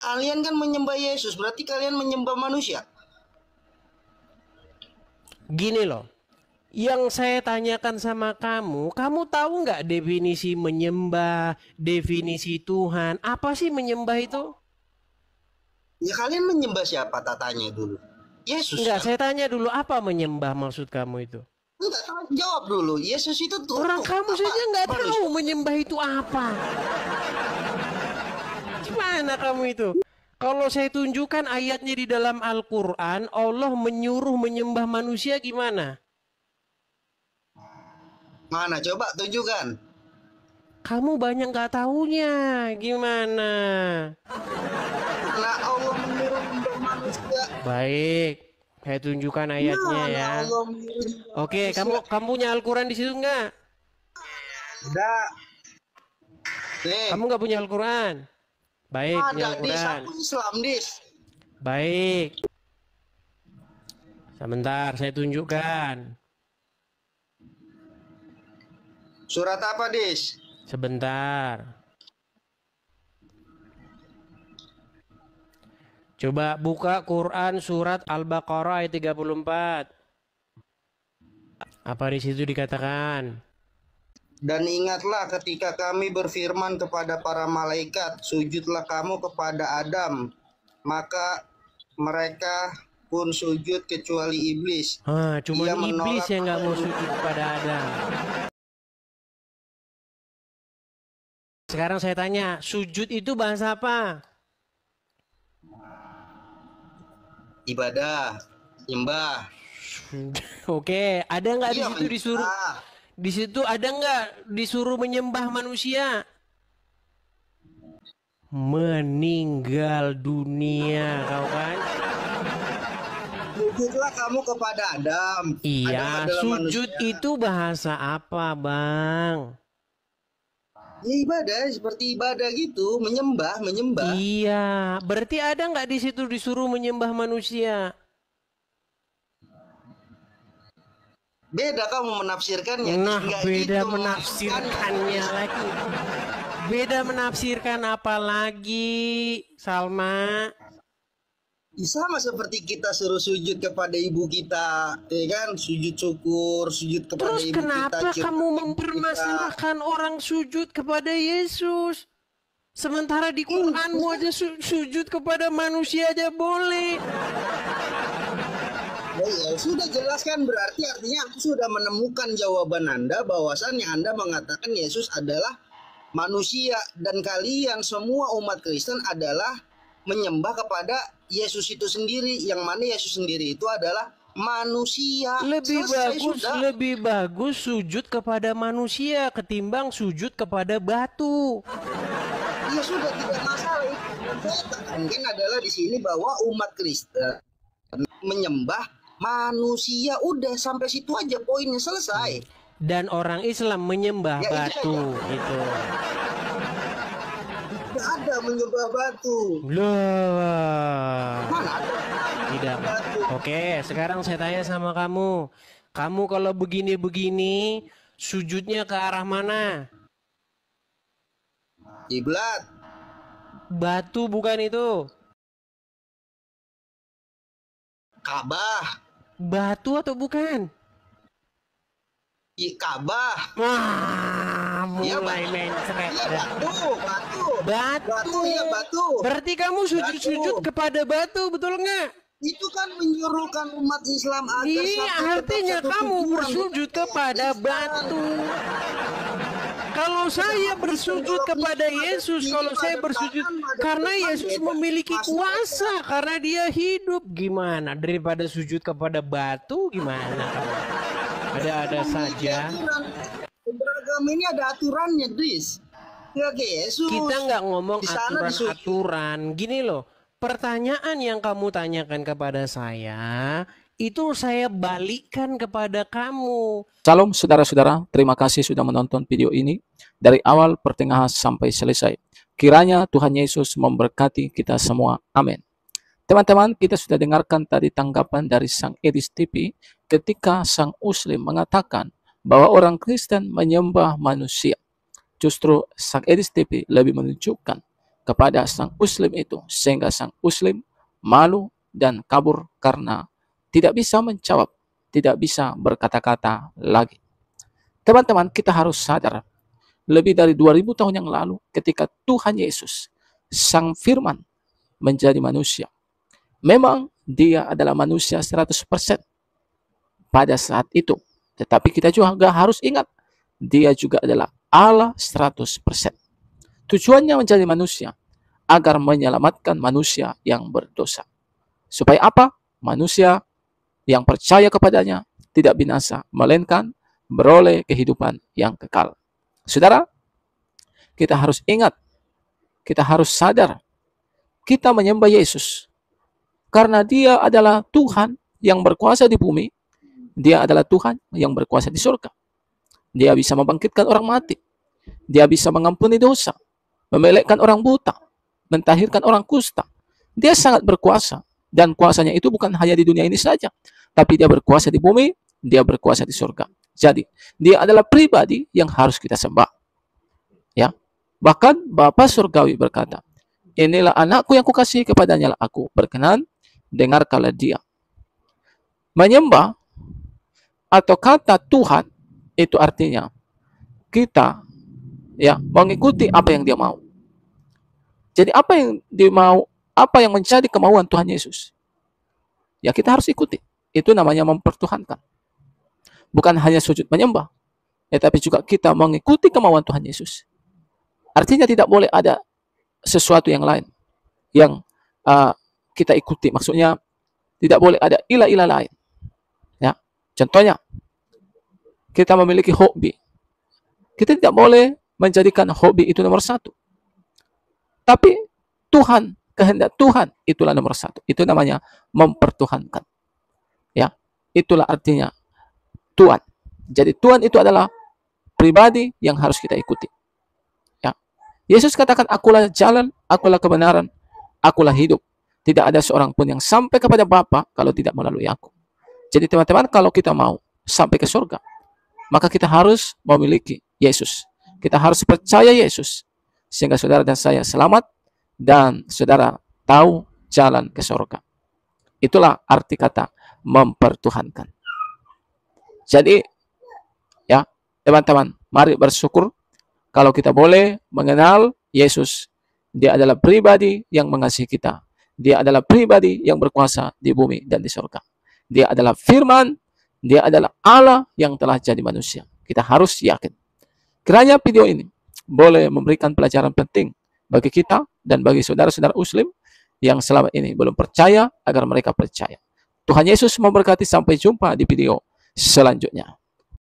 Kalian kan menyembah Yesus, berarti kalian menyembah manusia. Gini loh, yang saya tanyakan sama kamu, kamu tahu nggak definisi menyembah, definisi Tuhan? Apa sih menyembah itu? Ya kalian menyembah siapa, tatanya dulu? Yesus Enggak, kan? saya tanya dulu, apa menyembah maksud kamu itu? Enggak, jawab dulu. Yesus itu tuh Orang kamu apa? saja nggak tahu Manusia. menyembah itu apa. Gimana kamu itu? Kalau saya tunjukkan ayatnya di dalam Al-Quran, Allah menyuruh menyembah manusia gimana? Mana? Coba tunjukkan. Kamu banyak nggak taunya, gimana? Nah, Allah menyuruh menyembah manusia. Baik, saya tunjukkan ayatnya Mana ya. Allah menyuruh menyembah Oke, manusia? kamu punya Al-Quran di situ nggak? Ada. Nih. Kamu nggak punya Al-Quran? Baik, punya Ada, Dis. Al-Quran. Aku Islam, Dis. Baik. Sebentar, saya tunjukkan. Surat apa, Dis? Sebentar. Coba buka Quran surat Al-Baqarah ayat 34. Apa di situ dikatakan? Dan ingatlah ketika kami berfirman kepada para malaikat, sujudlah kamu kepada Adam. Maka mereka pun sujud kecuali iblis. Cuma Ia iblis menolak yang nggak mau apa yang sujud kepada Adam. Sekarang saya tanya, sujud itu bahasa apa? Ibadah, nyembah. Oke, ada nggak di Iya, situ disuruh? menyembah. Di situ ada nggak disuruh menyembah manusia? Meninggal dunia, kau kan? Sujudlah kamu kepada Adam. Adam Iya, adalah sujud manusia. itu bahasa apa, Bang? Ya, ibadah seperti ibadah gitu, menyembah. Iya, berarti ada nggak di situ disuruh menyembah manusia? Beda kamu menafsirkannya. Nah, Nggak beda gitu menafsirkannya lagi. Beda menafsirkan apa lagi, Salma? Ya, sama seperti kita suruh sujud kepada ibu kita, ya kan? Sujud syukur, sujud kepada Terus ibu kita. kenapa kamu mempermasalahkan orang sujud kepada Yesus? Sementara di Quranmu aja sujud kepada manusia aja boleh. Ya, sudah jelaskan, berarti artinya aku sudah menemukan jawaban Anda bahwasannya Anda mengatakan Yesus adalah manusia dan kalian semua umat Kristen adalah menyembah kepada Yesus itu sendiri, yang mana Yesus sendiri itu adalah manusia. Lebih bagus sujud kepada manusia ketimbang sujud kepada batu. Ya sudah, tidak masalah itu. Saya tekankan adalah di sini bahwa umat Kristen menyembah manusia, udah sampai situ aja poinnya, selesai. Dan orang Islam menyembah batu itu. Tidak ada menyembah batu. Loh. Mana ada? Tidak. Oke, sekarang saya tanya sama kamu. Kamu kalau begini-begini, sujudnya ke arah mana? Kiblat. Batu bukan itu. Ka'bah. Batu atau bukan? Ka'bah. Wah, mulai main seret. Batu. Ya, batu. Berarti kamu sujud-sujud kepada batu, betul nggak? Itu kan menyuruhkan umat Islam agar iya, artinya kamu bersujud kepada batu. Kalau saya bersujud kepada Yesus, kalau saya bersujud karena Yesus memiliki kuasa, karena dia hidup, gimana? Daripada sujud kepada batu, gimana? Ada saja. Beragam ini ada aturannya, Dris. Yesus. Kita nggak ngomong aturan-aturan. Gini loh, pertanyaan yang kamu tanyakan kepada saya, itu saya balikkan kepada kamu. Salam saudara-saudara, terima kasih sudah menonton video ini dari awal pertengahan sampai selesai. Kiranya Tuhan Yesus memberkati kita semua. Amin. Teman-teman, kita sudah dengarkan tadi tanggapan dari Sang Edis TV ketika Sang Muslim mengatakan bahwa orang Kristen menyembah manusia. Justru Sang Edis TV lebih menunjukkan kepada sang Muslim itu, sehingga sang Muslim malu dan kabur karena tidak bisa menjawab, tidak bisa berkata-kata lagi. Teman-teman, kita harus sadar, lebih dari 2000 tahun yang lalu ketika Tuhan Yesus, Sang Firman, menjadi manusia. Memang dia adalah manusia 100% pada saat itu. Tetapi kita juga harus ingat, dia juga adalah Allah 100%. Tujuannya menjadi manusia, agar menyelamatkan manusia yang berdosa. Supaya apa? Manusia yang percaya kepadanya tidak binasa, melainkan beroleh kehidupan yang kekal. Saudara, kita harus ingat, kita harus sadar, kita menyembah Yesus karena dia adalah Tuhan yang berkuasa di bumi, dia adalah Tuhan yang berkuasa di surga. Dia bisa membangkitkan orang mati, dia bisa mengampuni dosa, memelekkan orang buta, mentahirkan orang kusta. Dia sangat berkuasa, dan kuasanya itu bukan hanya di dunia ini saja, tapi dia berkuasa di bumi, dia berkuasa di surga. Jadi, dia adalah pribadi yang harus kita sembah. Ya, bahkan Bapa Surgawi berkata, inilah anakku yang kukasihi, kepadanya lah aku berkenan, dengarkanlah dia. Menyembah atau kata Tuhan itu artinya kita mengikuti apa yang dia mau. Jadi apa yang dia mau, apa yang menjadi kemauan Tuhan Yesus, ya kita harus ikuti. Itu namanya mempertuhankan. Bukan hanya sujud menyembah, tapi juga kita mengikuti kemauan Tuhan Yesus. Artinya tidak boleh ada sesuatu yang lain yang kita ikuti. Maksudnya tidak boleh ada ilah-ilah lain. Ya, contohnya kita memiliki hobi, kita tidak boleh menjadikan hobi itu nomor satu. Tapi Tuhan, kehendak Tuhan itulah nomor satu. Itu namanya mempertuhankan. Ya, itulah artinya Tuhan. Jadi Tuhan itu adalah pribadi yang harus kita ikuti. Ya. Yesus katakan, akulah jalan, akulah kebenaran, akulah hidup. Tidak ada seorang pun yang sampai kepada Bapa kalau tidak melalui aku. Jadi teman-teman, kalau kita mau sampai ke surga, maka kita harus memiliki Yesus. Kita harus percaya Yesus, sehingga saudara dan saya selamat, dan saudara tahu jalan ke surga. Itulah arti kata mempertuhankan. Jadi, ya teman-teman, mari bersyukur kalau kita boleh mengenal Yesus. Dia adalah pribadi yang mengasihi kita. Dia adalah pribadi yang berkuasa di bumi dan di surga. Dia adalah firman, dia adalah Allah yang telah jadi manusia. Kita harus yakin. Kiranya video ini boleh memberikan pelajaran penting bagi kita dan bagi saudara-saudara Muslim yang selama ini belum percaya, agar mereka percaya. Tuhan Yesus memberkati. Sampai jumpa di video selanjutnya.